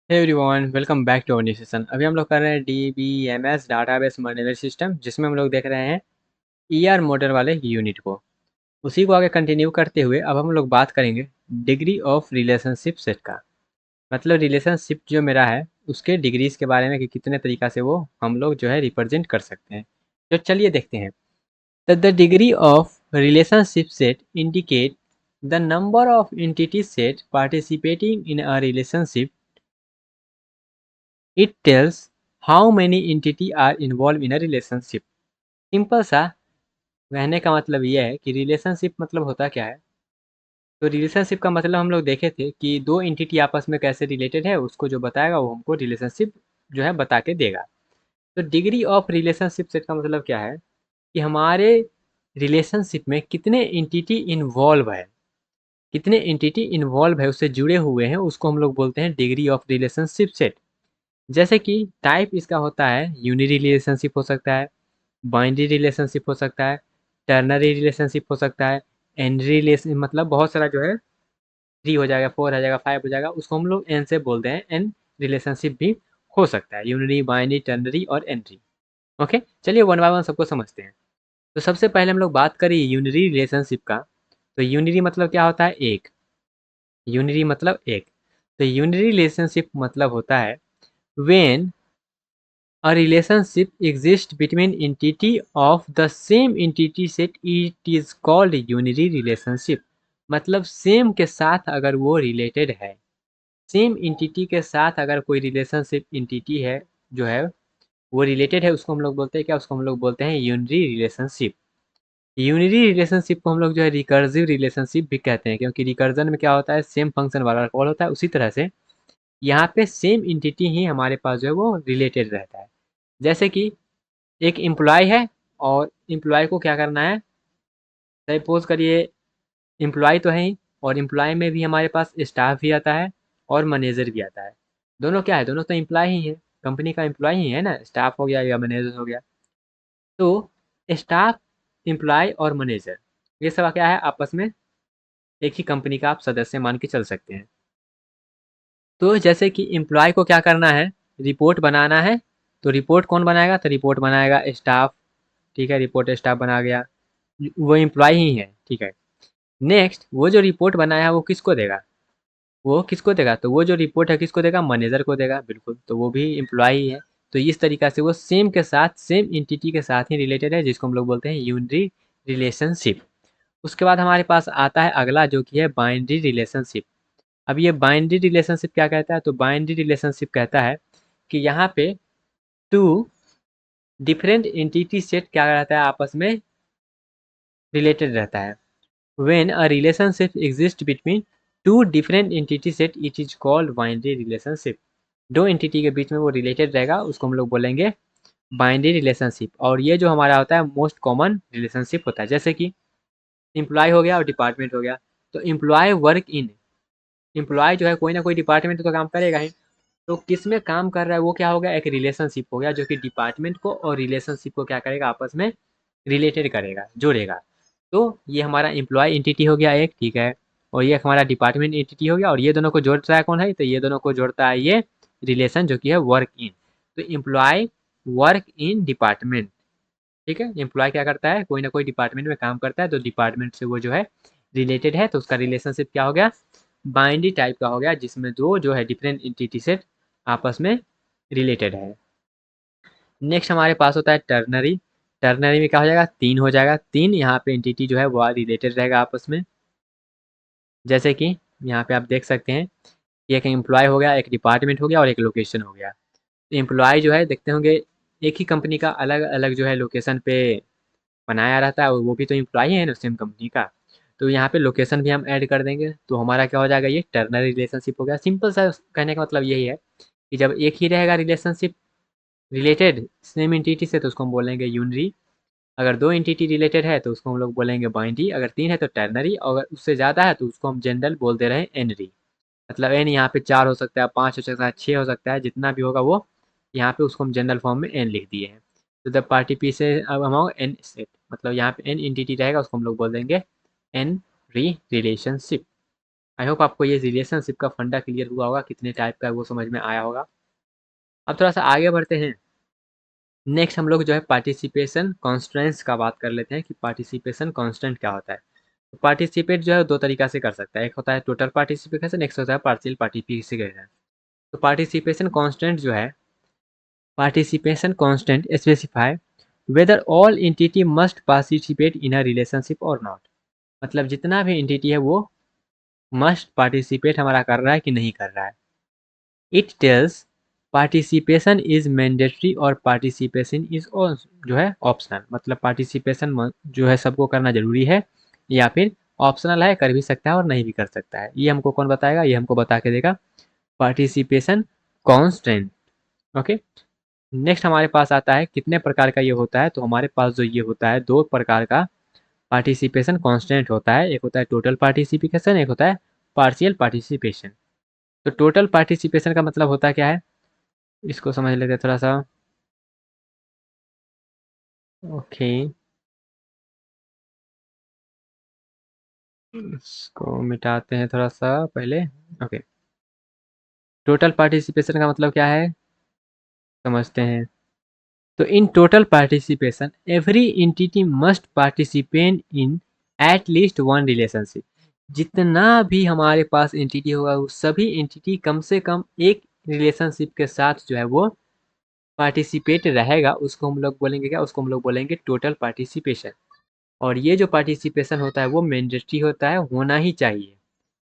Hey everyone, welcome back to our new session. अभी हम लोग कर रहे हैं DBMS डाटाबेस मैनेजर सिस्टम, जिसमें हम लोग देख रहे हैं ER मॉडल वाले यूनिट को। उसी को आगे कंटिन्यू करते हुए अब हम लोग बात करेंगे डिग्री ऑफ रिलेशनशिप सेट का। मतलब रिलेशनशिप जो मेरा है उसके डिग्रीज के बारे में कि कितने तरीका से वो हम लोग जो है रिप्रेजेंट कर सकते हैं। तो चलिए देखते हैं। The degree of relationship set indicate the number of entity set participating in a relationship. It tells how many entity are involved in a relationship। Simple सा कहने का मतलब ये है कि रिलेशनशिप मतलब होता क्या है। तो रिलेशनशिप का मतलब हम लोग देखे थे कि दो एंटिटी आपस में कैसे रिलेटेड है, उसको जो बताएगा वो हमको रिलेशनशिप जो है बता के देगा। तो डिग्री ऑफ रिलेशनशिप सेट का मतलब क्या है कि हमारे रिलेशनशिप में कितने एंटिटी इन्वॉल्व है, कितने एंटिटी इन्वॉल्व है उससे जुड़े हुए हैं, उसको हम लोग बोलते हैं डिग्री ऑफ रिलेशनशिप सेट। जैसे कि टाइप इसका होता है यूनिरी रिलेशनशिप हो सकता है, बाइनरी रिलेशनशिप हो सकता है, टर्नरी रिलेशनशिप हो सकता है, एनरी रिलेशन मतलब बहुत सारा जो है 3 हो जाएगा, 4 हो जाएगा, 5 हो जाएगा, उसको हम लोग एन से बोलते हैं। एन रिलेशनशिप भी हो सकता है, यूनिरी, बाइनरी, टर्नरी और एनरी। ओके, चलिए वन बाय वन सबको समझते हैं। तो सबसे पहले हम लोग बात करें यूनिरी रिलेशनशिप का। तो यूनिरी मतलब क्या होता है? एक। यूनिरी मतलब एक। तो यूनिरी रिलेशनशिप मतलब होता है when a relationship exists between entity of the same entity set, it is called unary relationship। मतलब सेम के साथ अगर वो रिलेटेड है, सेम इंटिटी के साथ अगर कोई रिलेशनशिप इंटिटी है जो है वो रिलेटेड है, उसको हम लोग बोलते हैं क्या? उसको हम लोग बोलते हैं यूनरी रिलेशनशिप। यूनरी रिलेशनशिप को हम लोग जो है रिकर्सिव रिलेशनशिप भी कहते हैं, क्योंकि रिकर्जन में क्या होता है, सेम फंक्शन वाला कॉल होता है। उसी तरह से यहाँ पे सेम इंटिटी ही हमारे पास जो है वो रिलेटेड रहता है। जैसे कि एक एम्प्लॉय है और एम्प्लॉय को क्या करना है, सपोज करिए एम्प्लॉय तो है ही, और एम्प्लॉय में भी हमारे पास स्टाफ भी आता है और मैनेजर भी आता है। दोनों क्या है? दोनों तो एम्प्लॉय ही है, कंपनी का एम्प्लॉय ही है ना, स्टाफ हो गया या मैनेजर हो गया। तो स्टाफ, एम्प्लॉय और मैनेजर, ये सब क्या है? आपस में एक ही कंपनी का आप सदस्य मान के चल सकते हैं। तो जैसे कि एम्प्लॉय को क्या करना है, रिपोर्ट बनाना है। तो रिपोर्ट कौन बनाएगा? तो रिपोर्ट बनाएगा स्टाफ। ठीक है, रिपोर्ट स्टाफ बना गया, वो एम्प्लॉय ही है। ठीक है। नेक्स्ट, वो जो रिपोर्ट बनाया है वो किसको देगा? वो किसको देगा? तो वो जो रिपोर्ट है किसको देगा? मैनेजर को देगा, बिल्कुल। तो वो भी एम्प्लॉय ही है। तो इस तरीका से वो सेम के साथ, सेम एंटिटी के साथ ही रिलेटेड है, जिसको हम लोग बोलते हैं यूनरी रिलेशनशिप। उसके बाद हमारे पास आता है अगला, जो कि है बाइनरी रिलेशनशिप। अब ये बाइनरी रिलेशनशिप क्या कहता है? तो बाइनरी रिलेशनशिप कहता है कि यहाँ पे टू डिफरेंट एंटिटी सेट क्या रहता है, आपस में रिलेटेड रहता है। When a relationship exists between two different entity set, it is called binary relationship। दो एंटिटी के बीच में वो रिलेटेड रहेगा, उसको हम लोग बोलेंगे बाइनरी रिलेशनशिप। और ये जो हमारा होता है मोस्ट कॉमन रिलेशनशिप होता है। जैसे कि एम्प्लॉय हो गया और डिपार्टमेंट हो गया। तो एम्प्लॉय वर्क इन, एम्प्लॉय जो है कोई ना कोई डिपार्टमेंट तो काम करेगा ही। तो किस में काम कर रहा है वो क्या हो गया? एक रिलेशनशिप हो गया, जो कि डिपार्टमेंट को और रिलेशनशिप को क्या करेगा? आपस में रिलेटेड करेगा, जोड़ेगा। तो ये हमारा एम्प्लॉय एंटिटी हो गया एक, ठीक है। और ये हमारा डिपार्टमेंट एंटिटी हो गया, और ये दोनों को जोड़ता है कौन है? तो ये दोनों को जोड़ता है ये रिलेशन, जो कि है वर्क इन। तो एम्प्लॉय वर्क इन डिपार्टमेंट। ठीक है, एम्प्लॉय क्या करता है? कोई ना कोई डिपार्टमेंट में काम करता है, तो डिपार्टमेंट से वो जो है रिलेटेड है, तो उसका रिलेशनशिप क्या हो गया? बाइनरी टाइप का हो गया, जिसमें दो जो है डिफरेंट एंटिटी सेट आपस में रिलेटेड है। नेक्स्ट हमारे पास होता है टर्नरी। टर्नरी में क्या हो जाएगा? तीन हो जाएगा। तीन यहाँ पे एंटिटी जो है वो रिलेटेड रहेगा आपस में। जैसे कि यहाँ पे आप देख सकते हैं, एक एम्प्लॉय हो गया, एक डिपार्टमेंट हो गया और एक लोकेशन हो गया। तो एम्प्लॉय जो है देखते होंगे एक ही कंपनी का अलग अलग जो है लोकेशन पे बनाया रहता है, और वो भी तो एम्प्लॉय है ना सेम कंपनी का। तो यहाँ पे लोकेशन भी हम ऐड कर देंगे, तो हमारा क्या हो जाएगा? ये टर्नरी रिलेशनशिप हो गया। सिंपल सा कहने का मतलब यही है कि जब एक ही रहेगा रिलेशनशिप रिलेटेड सेम एंटिटी से, तो उसको हम बोलेंगे यूनरी। अगर दो एंटिटी रिलेटेड है तो उसको हम लोग बोलेंगे बाइनरी। अगर तीन है तो टर्नरी, और अगर उससे ज़्यादा है तो उसको हम जनरल बोलते रहे एनरी। मतलब एन यहाँ पे 4 हो सकता है, 5 हो सकता है, 6 हो सकता है, जितना भी होगा वो यहाँ पे उसको हम जनरल फॉर्म में एन लिख दिए हैं। तो द पार्टी पी से अब हम एन सेट, मतलब यहाँ पे एन एंटिटी रहेगा, उसको हम लोग बोल देंगे एन री रिलेशनशिप। आई होप आपको ये रिलेशनशिप का फंडा क्लियर हुआ होगा, कितने टाइप का है वो समझ में आया होगा। अब थोड़ा सा आगे बढ़ते हैं। नेक्स्ट हम लोग जो है पार्टिसिपेशन कॉन्स्टेंट्स का बात कर लेते हैं कि पार्टिसिपेशन कांस्टेंट क्या होता है। तो पार्टिसिपेट जो है दो तरीका से कर सकता है, एक होता है टोटल पार्टिसिपेशन, एक होता है पार्शियल पार्टिसिपेशन। तो पार्टिसिपेशन कांस्टेंट जो है, participation constant specify whether all entity must participate in a relationship और नॉट। मतलब जितना भी एंटिटी है वो मस्ट पार्टिसिपेट हमारा कर रहा है कि नहीं कर रहा है। It tells participation is mandatory और पार्टिसिपेशन इज जो है ऑप्शनल। मतलब पार्टिसिपेशन जो है सबको करना जरूरी है या फिर ऑप्शनल है, कर भी सकता है और नहीं भी कर सकता है। ये हमको कौन बताएगा, ये हमको बता के देगा पार्टिसिपेशन कांस्टेंट। ओके, नेक्स्ट हमारे पास आता है कितने प्रकार का ये होता है। तो हमारे पास जो ये होता है दो प्रकार का पार्टिसिपेशन कांस्टेंट होता है, एक होता है टोटल पार्टिसिपेशन, एक होता है पार्शियल पार्टिसिपेशन। तो टोटल पार्टिसिपेशन का मतलब होता क्या है, इसको समझ लेते हैं थोड़ा सा। ओके, इसको मिटाते हैं थोड़ा सा पहले। ओके, टोटल पार्टिसिपेशन का मतलब क्या है समझते हैं। तो in total participation every entity must participate in eight least one relationship. जितना भी हमारे पास एंटिटी होगा वो सभी एंटिटी कम से कम एक रिलेशनशिप के साथ जो है वो पार्टिसिपेट रहेगा। उसको हम लोग बोलेंगे क्या, उसको हम लोग बोलेंगे टोटल पार्टिसिपेशन। और ये जो पार्टिसिपेशन होता है वो मैंडेटरी होता है, होना ही चाहिए।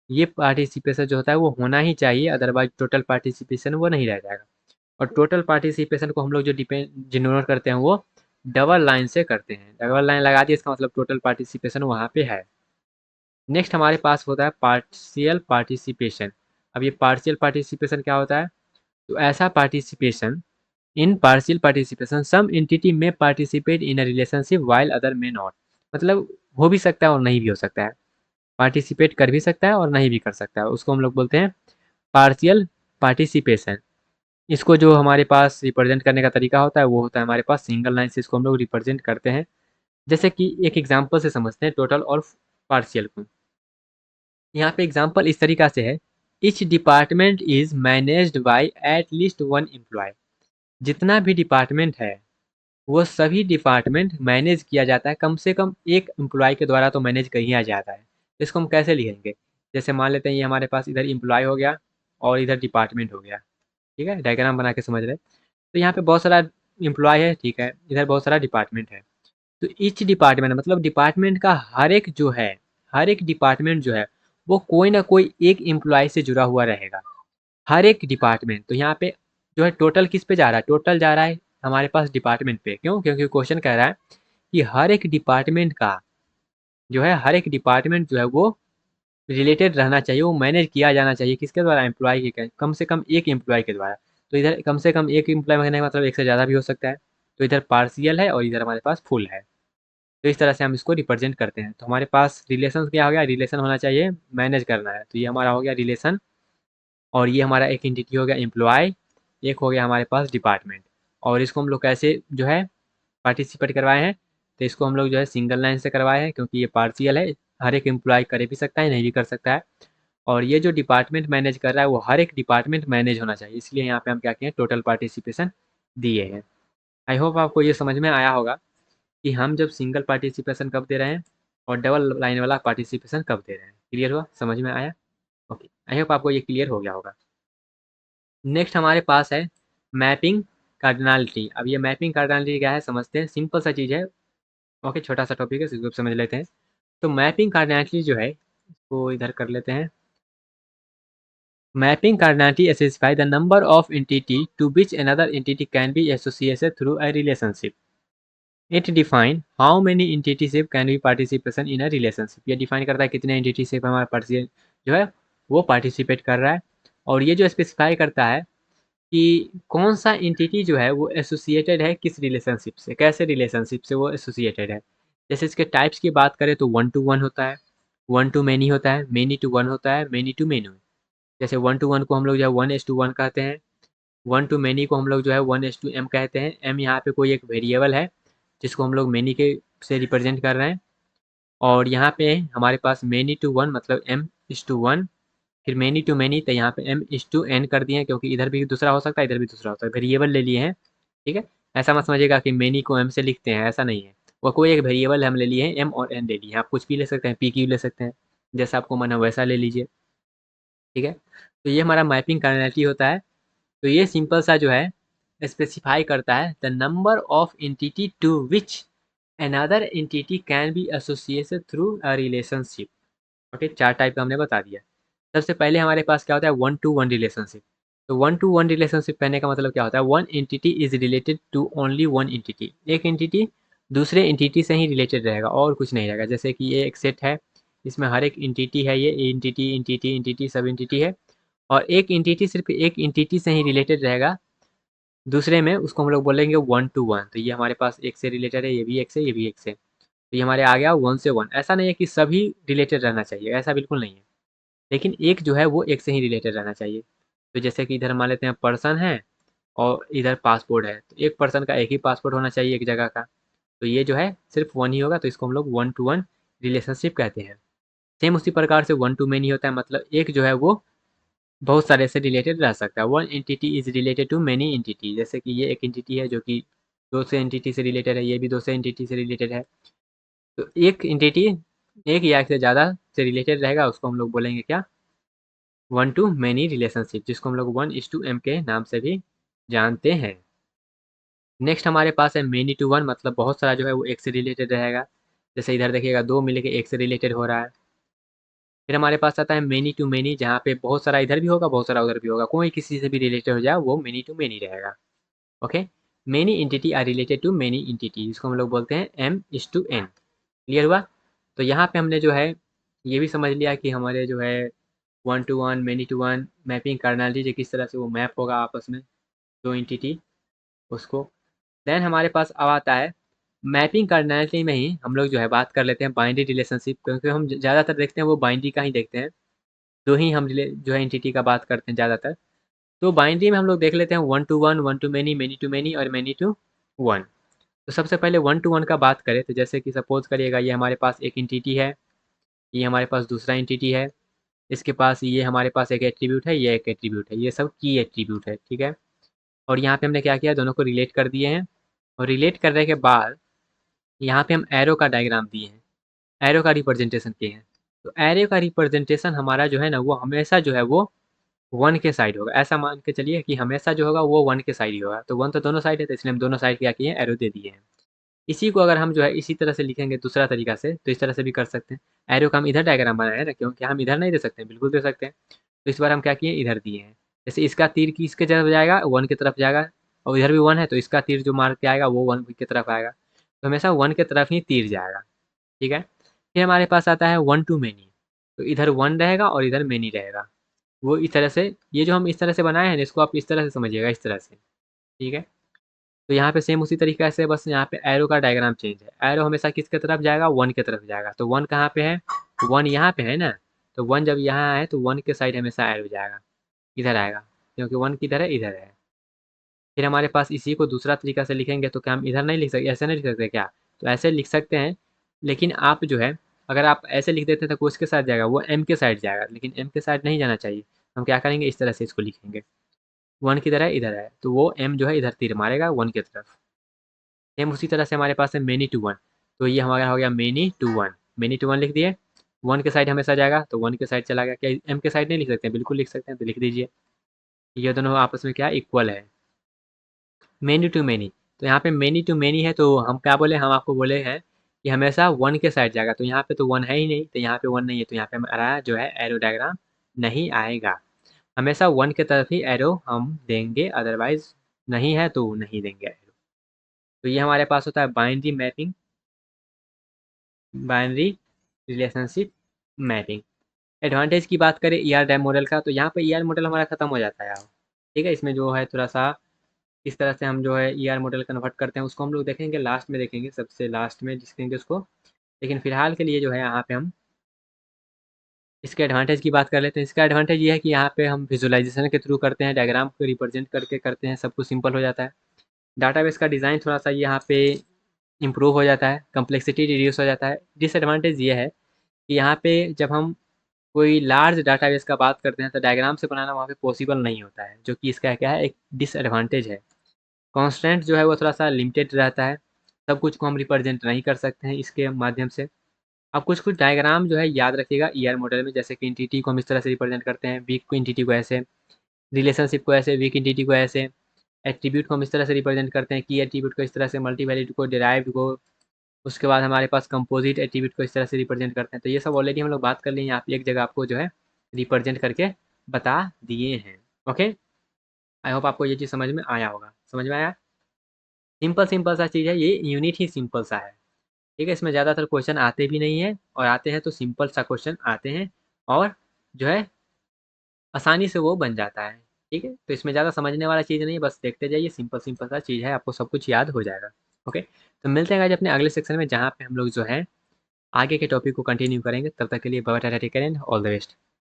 ये पार्टिसिपेशन जो होता है वो होना ही चाहिए, अदरवाइज टोटल पार्टिसिपेशन वो नहीं रह जाएगा। और टोटल पार्टिसिपेशन को हम लोग जो डिनोट करते हैं वो डबल लाइन से करते हैं। डबल लाइन लगा दिए, इसका मतलब टोटल पार्टिसिपेशन वहाँ पे है। नेक्स्ट हमारे पास होता है पार्शियल पार्टिसिपेशन। अब ये पार्शियल पार्टिसिपेशन क्या होता है, तो ऐसा participation in partial participation some entity में participate in a relationship while other में नॉट। मतलब हो भी सकता है और नहीं भी हो सकता है, पार्टिसिपेट कर भी सकता है और नहीं भी कर सकता है, उसको हम लोग बोलते हैं पार्शियल पार्टिसिपेशन। इसको जो हमारे पास रिप्रेजेंट करने का तरीका होता है वो होता है हमारे पास सिंगल लाइन से इसको हम लोग रिप्रेजेंट करते हैं। जैसे कि एक एग्जांपल से समझते हैं टोटल और पार्शियल को। यहाँ पे एग्जांपल इस तरीका से है, each department is managed by at least one employ. जितना भी डिपार्टमेंट है वो सभी डिपार्टमेंट मैनेज किया जाता है कम से कम एक एम्प्लॉय के द्वारा, तो मैनेज किया जाता है। इसको हम कैसे लिखेंगे, जैसे मान लेते हैं ये हमारे पास इधर एम्प्लॉय हो गया और इधर डिपार्टमेंट हो गया। ठीक है, डायग्राम बना के समझ रहे हैं। तो यहाँ पे बहुत सारा एम्प्लॉय है, ठीक है, इधर बहुत सारा डिपार्टमेंट है। तो ईच डिपार्टमेंट मतलब डिपार्टमेंट का हर एक जो है, हर एक डिपार्टमेंट जो है वो कोई ना कोई एक एम्प्लॉय से जुड़ा हुआ रहेगा, हर एक डिपार्टमेंट। तो यहाँ पे जो है टोटल किस पे जा रहा है, टोटल जा रहा है हमारे पास डिपार्टमेंट पे। क्यों, क्योंकि क्वेश्चन कह रहा है कि हर एक डिपार्टमेंट का जो है, हर एक डिपार्टमेंट जो है वो रिलेटेड रहना चाहिए, वो मैनेज किया जाना चाहिए किसके द्वारा, एम्प्लॉय के, कम से कम एक एम्प्लॉय के द्वारा। तो इधर कम से कम एक एम्प्लॉय कहने का मतलब एक से ज़्यादा भी हो सकता है। तो इधर पार्शियल है और इधर हमारे पास फुल है। तो इस तरह से हम इसको रिप्रेजेंट करते हैं। तो हमारे पास रिलेशन क्या हो गया, रिलेशन होना चाहिए, मैनेज करना है, तो ये हमारा हो गया रिलेशन। और ये हमारा एक एंटिटी हो गया एम्प्लॉय, एक हो गया हमारे पास डिपार्टमेंट। और इसको हम लोग कैसे जो है पार्टिसिपेट करवाए हैं, तो इसको हम लोग जो है सिंगल लाइन से करवाए हैं, क्योंकि ये पार्शियल है, हर एक एम्प्लॉय कर भी सकता है नहीं भी कर सकता है। और ये जो डिपार्टमेंट मैनेज कर रहा है वो हर एक डिपार्टमेंट मैनेज होना चाहिए, इसलिए यहाँ पे हम क्या किए हैं, टोटल पार्टिसिपेशन दिए हैं। आई होप आपको ये समझ में आया होगा कि हम जब सिंगल पार्टिसिपेशन कब दे रहे हैं और डबल लाइन वाला पार्टिसिपेशन कब दे रहे हैं। क्लियर हुआ, समझ में आया। ओके, आई होप आपको ये क्लियर हो गया होगा। नेक्स्ट हमारे पास है मैपिंग कार्डिनलिटी। अब ये मैपिंग कार्डिनलिटी क्या है समझते हैं, सिंपल सा चीज़ है। ओके, छोटा सा टॉपिक है, इसको समझ लेते हैं। तो मैपिंग कार्डिनलिटी जो है इसको इधर कर लेते हैं। Mapping cardinality specifies the number of entity to which another entity can be associated through a relationship. It defines how many entityship can be participation in a relationship. ये define करता है कितने entityship हमारा पार्टिसिपेट जो है वो participate कर रहा है। और ये जो स्पेसिफाई करता है कि कौन सा एंटिटी जो है वो एसोसिएटेड है किस रिलेशनशिप से, कैसे रिलेशनशिप से वो एसोसिएटेड है। जैसे इसके टाइप्स की बात करें तो वन टू वन होता है, वन टू मैनी होता है, मैनी टू वन होता है, मैनी टू मैनी। जैसे वन टू वन को हम लोग जो है वन एस टू वन कहते हैं, वन टू मैनी को हम लोग जो है वन एस टू एम कहते हैं। एम यहाँ पे कोई एक वेरिएबल है जिसको हम लोग मैनी के से रिप्रेजेंट कर रहे हैं। और यहाँ पे हमारे पास मेनी टू वन मतलब m/1, फिर मेनी टू मेनी तो यहाँ पे m/n कर दिए हैं, क्योंकि इधर भी दूसरा हो सकता है, इधर भी दूसरा हो सकता है, वेरिएबल ले लिए हैं। ठीक है, ऐसा मत समझिएगा कि मेनी को m से लिखते हैं, ऐसा नहीं है। वो कोई एक वेरिएबल हम ले लिए हैं, m और n ले लिए हैं। आप कुछ भी ले सकते हैं, pq ले सकते हैं, जैसा आपको मन है वैसा ले लीजिए। ठीक है, तो ये हमारा मैपिंग कार्डिनैलिटी होता है। तो ये सिंपल सा जो है स्पेसिफाई करता है the number of entity to which another entity can be associated through a relationship. Okay, 4 type का हमने बता दिया। सबसे पहले हमारे पास क्या होता है, 1 to 1 रिलेशनशिप। तो 1 to 1 रिलेशनशिप कहने का मतलब क्या होता है, one entity is related to only one entity. एक एंटिटी दूसरे एंटिटी से ही रिलेटेड रहेगा और कुछ नहीं रहेगा। जैसे कि ये एक सेट है, इसमें हर एक एंटिटी है, ये एंटिटी एंटिटी एंटिटी सब एंटिटी है, और एक एंटिटी सिर्फ एक एंटिटी से ही रिलेटेड रहेगा दूसरे में, उसको हम लोग बोलेंगे 1 to 1। तो ये हमारे पास एक से रिलेटेड है, ये भी एक से, ये भी एक से, तो ये हमारे आ गया 1 से 1। ऐसा नहीं है कि सभी रिलेटेड रहना चाहिए, ऐसा बिल्कुल नहीं है, लेकिन एक जो है वो एक से ही रिलेटेड रहना चाहिए। तो जैसे कि इधर मान लेते हैं पर्सन है और इधर पासपोर्ट है, तो एक पर्सन का एक ही पासपोर्ट होना चाहिए एक जगह का, तो ये जो है सिर्फ वन ही होगा, तो इसको हम लोग 1 to 1 रिलेशनशिप कहते हैं। सेम उसी प्रकार से 1 to many होता है, मतलब एक जो है वो बहुत सारे से रिलेटेड रह सकता है। One entity is related to many entity. जैसे कि ये एक एंटिटी है जो कि दो से एंटिटी से रिलेटेड है, ये भी दो से एंटिटी से रिलेटेड है, तो एक एंटिटी एक या एक से ज़्यादा से रिलेटेड रहेगा, उसको हम लोग बोलेंगे क्या, 1 to many रिलेशनशिप, जिसको हम लोग 1:m के नाम से भी जानते हैं। नेक्स्ट हमारे पास है मेनी टू वन, मतलब बहुत सारा जो है वो एक से रिलेटेड रहेगा। जैसे इधर देखिएगा, दो मिलके एक से रिलेटेड हो रहा है। फिर हमारे पास आता है मेनी टू मेनी, जहाँ पे बहुत सारा इधर भी होगा, बहुत सारा उधर भी होगा, कोई किसी से भी रिलेटेड हो जाए वो मेनी टू मेनी रहेगा। Okay, many entity are related to many entity, जिसको हम लोग बोलते हैं m/n। क्लियर हुआ? तो यहाँ पे हमने जो है ये भी समझ लिया कि हमारे जो है 1 to 1 many to one mapping cardinality किस तरह से वो मैप होगा आपस में, दो एंटिटी, उसको। देन हमारे पास अब आता है मैपिंग कार्डिनैलिटी में ही हम लोग जो है बात कर लेते हैं बाइनरी रिलेशनशिप, क्योंकि हम ज़्यादातर देखते हैं वो बाइनरी का ही देखते हैं, दो ही हम जो है एंटिटी का बात करते हैं ज़्यादातर। तो बाइनरी में हम लोग देख लेते हैं 1 to 1, 1 to many to many और मेनी टू वन। तो सबसे पहले 1 to 1 का बात करें तो जैसे कि सपोज करिएगा ये हमारे पास एक एंटिटी है, ये हमारे पास दूसरा एंटिटी है, इसके पास ये हमारे पास एक एट्रीब्यूट है, ये एक एट्रीब्यूट है, ये सब की एट्रीब्यूट है। ठीक है, और यहाँ पे हमने क्या किया, दोनों को रिलेट कर दिए हैं, और रिलेट करने के बाद यहाँ पे हम एरो का डायग्राम दिए हैं, एरो का रिप्रेजेंटेशन किए हैं। तो एरो का रिप्रेजेंटेशन हमारा जो है ना वो हमेशा जो है वो वन के साइड होगा। ऐसा मान के चलिए कि हमेशा जो होगा वो वन के साइड ही होगा। तो वन तो दोनों साइड है, तो इसलिए हम दोनों साइड क्या किए हैं, एरो दे दिए हैं। इसी को अगर हम जो है इसी तरह से लिखेंगे दूसरा तरीका से, तो इस तरह से भी कर सकते हैं। एरो का हम इधर डायग्राम बनाए हैं ना, क्योंकि हम इधर नहीं दे सकते हैं, बिल्कुल दे सकते हैं। तो इस बार हम क्या किए, इधर दिए हैं। जैसे इसका तीर किसके तरफ जाएगा, वन की तरफ जाएगा, और इधर भी वन है तो इसका तीर जो मार के आएगा वो वन की तरफ आएगा, तो हमेशा वन की तरफ ही तीर जाएगा। ठीक है, फिर हमारे पास आता है 1 to मेनी। तो इधर वन रहेगा और इधर मेनी रहेगा, वो इस तरह से, ये जो हम इस तरह से बनाए हैं इसको आप इस तरह से समझिएगा, इस तरह से। ठीक है, तो यहाँ पे सेम उसी तरीके से, बस यहाँ पे एरो का डायग्राम चेंज है। एरो हमेशा किसके तरफ जाएगा, वन की तरफ जाएगा। तो वन कहाँ पे है, वन यहाँ पे है ना, तो वन जब यहाँ है तो वन के साइड हमेशा एरो जाएगा, इधर आएगा, क्योंकि वन किधर है, इधर है। फिर हमारे पास इसी को दूसरा तरीका से लिखेंगे तो क्या हम इधर नहीं लिख सकते, ऐसे नहीं लिख सकते क्या, तो ऐसे लिख सकते हैं। लेकिन आप जो है अगर आप ऐसे लिख देते हैं तो किसके साइड जाएगा, वो एम के साइड जाएगा, लेकिन एम के साइड नहीं जाना चाहिए। हम क्या करेंगे, इस तरह से इसको लिखेंगे, वन किधर है, इधर है, तो वो एम जो है इधर तीर मारेगा वन की तरफ। सेम उसी तरह से हमारे पास है मेनी टू वन, तो ये हमारा हो गया many to one. Many to one लिख दिए, वन के साइड हमेशा जाएगा तो वन के साइड चला गया। क्या एम के साइड नहीं लिख सकते हैं, बिल्कुल लिख सकते हैं, तो लिख दीजिए। ये दोनों आपस में क्या इक्वल है, मेनी टू मेनी। तो यहाँ पे मेनी टू मेनी है, तो हम क्या बोले, हम आपको बोले हैं कि हमेशा वन के साइड जाएगा। तो यहाँ पे तो वन है ही नहीं, तो यहाँ पे वन नहीं है, तो यहाँ पे हमारा जो है एरो डायग्राम नहीं आएगा। हमेशा वन के तरफ ही एरो हम देंगे, अदरवाइज नहीं है तो नहीं देंगे एरो। तो ये हमारे पास होता है binary mapping, binary relationship mapping. Advantage की बात करें ई आर डैम मॉडल का, तो यहाँ पे ई आर मॉडल हमारा खत्म हो जाता है। ठीक है, इसमें जो है थोड़ा सा इस तरह से हम जो है ई आर मॉडल कन्वर्ट करते हैं, उसको हम लोग देखेंगे लास्ट में, देखेंगे सबसे लास्ट में देखेंगे उसको। लेकिन फिलहाल के लिए जो है यहाँ पे हम इसके एडवांटेज की बात कर लेते हैं। इसका एडवांटेज ये है कि यहाँ पे हम विजुअलाइजेशन के थ्रू करते हैं, डायग्राम को रिप्रेजेंट करके करते हैं, सब कुछ सिंपल हो जाता है। डाटाबेस का डिज़ाइन थोड़ा सा यहाँ पे इम्प्रूव हो जाता है, कम्प्लेक्सिटी रिड्यूस हो जाता है। डिसएडवांटेज ये है कि यहाँ पे जब हम कोई लार्ज डाटाबेस का बात करते हैं तो डायग्राम से बनाना वहाँ पे पॉसिबल नहीं होता है, जो कि इसका क्या है, एक डिसएडवांटेज है। कॉन्स्टेंट जो है वो थोड़ा सा लिमिटेड रहता है, सब कुछ को हम रिप्रेजेंट नहीं कर सकते हैं इसके माध्यम से। अब कुछ कुछ डायग्राम जो है याद रखिएगा ईआर मॉडल में, जैसे कि एंटिटी को हम इस तरह से रिप्रेजेंट करते हैं, वीक को एंटिटी को ऐसे, रिलेशनशिप को ऐसे, वीक एंटिटी को ऐसे, एट्रीब्यूट को हम इस तरह से रिप्रेजेंट करते हैं, की एट्रीब्यूट को इस तरह से, मल्टी वैल्यूड को, डिराइव्ड को, उसके बाद हमारे पास कंपोजिट एट्रीब्यूट को इस तरह से रिप्रेजेंट करते हैं। तो ये सब ऑलरेडी हम लोग बात कर लिए, यहाँ पे एक जगह आपको जो है रिप्रेजेंट करके बता दिए हैं। ओके, आई होप आपको ये चीज़ समझ में आया होगा। समझ में आया? सिंपल सिंपल सा चीज़ है, ये यूनिट ही सिंपल सा है। ठीक है, इसमें ज़्यादातर क्वेश्चन आते भी नहीं है, और आते हैं तो सिंपल सा क्वेश्चन आते हैं, और जो है आसानी से वो बन जाता है। ठीक है, तो इसमें ज़्यादा समझने वाला चीज़ नहीं है, बस देखते जाइए, सिंपल सिंपल सा चीज़ है, आपको सब कुछ याद हो जाएगा। ओके, तो मिलते हैं गाइस अपने अगले सेक्शन में, जहाँ पे हम लोग जो है आगे के टॉपिक को कंटिन्यू करेंगे। तब तक के लिए bye bye, tata, take care and all the best.